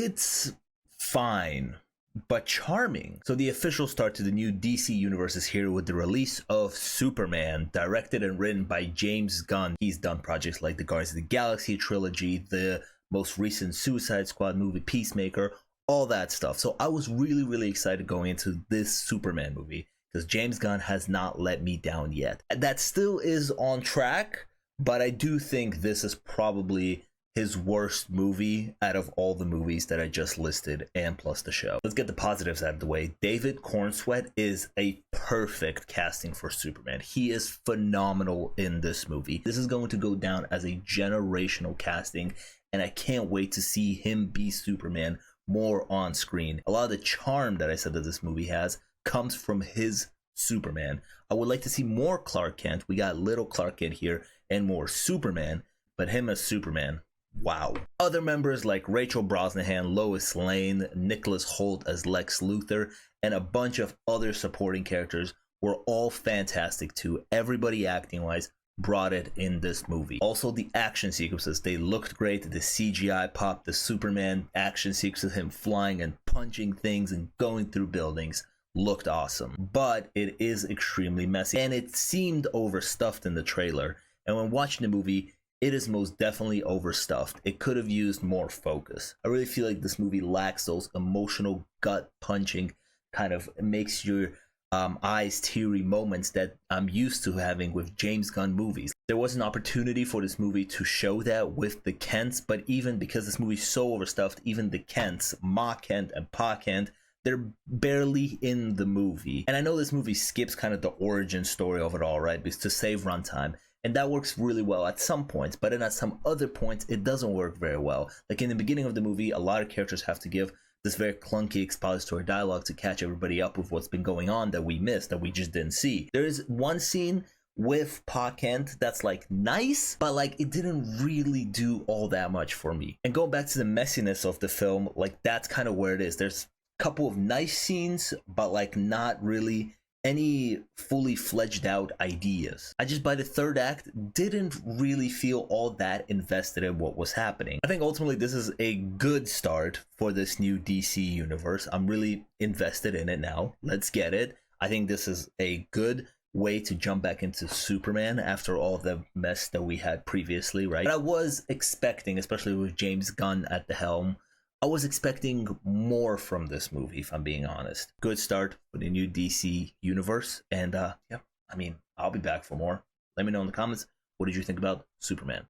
It's fine, but charming. So the official start to the new DC universe is here with the release of Superman, directed and written by James Gunn. He's done projects like the Guardians of the Galaxy trilogy, the most recent Suicide Squad movie, Peacemaker, all that stuff. So I was really excited going into this Superman movie because James Gunn has not let me down yet. That still is on track, but I do think this is probably his worst movie out of all the movies that I just listed, and plus the show. Let's get the positives out of the way. David Cornsweet is a perfect casting for Superman. He is phenomenal in this movie. This is going to go down as a generational casting, and I can't wait to see him be Superman more on screen. A lot of the charm that I said that this movie has comes from his Superman. I would like to see more Clark Kent. We got little Clark Kent here and more Superman, but him as Superman, wow. Other members like Rachel Brosnahan, Lois Lane, Nicholas Hoult as Lex Luthor, and a bunch of other supporting characters were all fantastic too. Everybody acting wise brought it in this movie. Also, the action sequences, they looked great. The CGI pop, the Superman action sequences, him flying and punching things and going through buildings, looked awesome. But it is extremely messy, and it seemed overstuffed in the trailer. And when watching the movie, it is most definitely overstuffed. It could have used more focus. I really feel like this movie lacks those emotional gut punching, kind of makes your eyes teary moments that I'm used to having with James Gunn movies. There was an opportunity for this movie to show that with the Kents, but even because this movie is so overstuffed, even the Kents, Ma Kent and Pa Kent, they're barely in the movie. And I know this movie skips kind of the origin story of it all, right? Because to save runtime. And that works really well at some points, but then at some other points, it doesn't work very well. Like in the beginning of the movie, a lot of characters have to give this very clunky expository dialogue to catch everybody up with what's been going on that we missed, that we just didn't see. There is one scene with Pa Kent that's like nice, but like it didn't really do all that much for me. And going back to the messiness of the film, like that's kind of where it is. There's a couple of nice scenes, but like not really any fully fledged out ideas. I just, by the third act, didn't really feel all that invested in what was happening. I think ultimately this is a good start for this new DC universe. I'm really invested in it now. Let's get it. I think this is a good way to jump back into Superman after all the mess that we had previously, right? But I was expecting, especially with James Gunn at the helm, I was expecting more from this movie, if I'm being honest. Good start for the new DC universe. And yeah, I mean, I'll be back for more. Let me know in the comments, what did you think about Superman?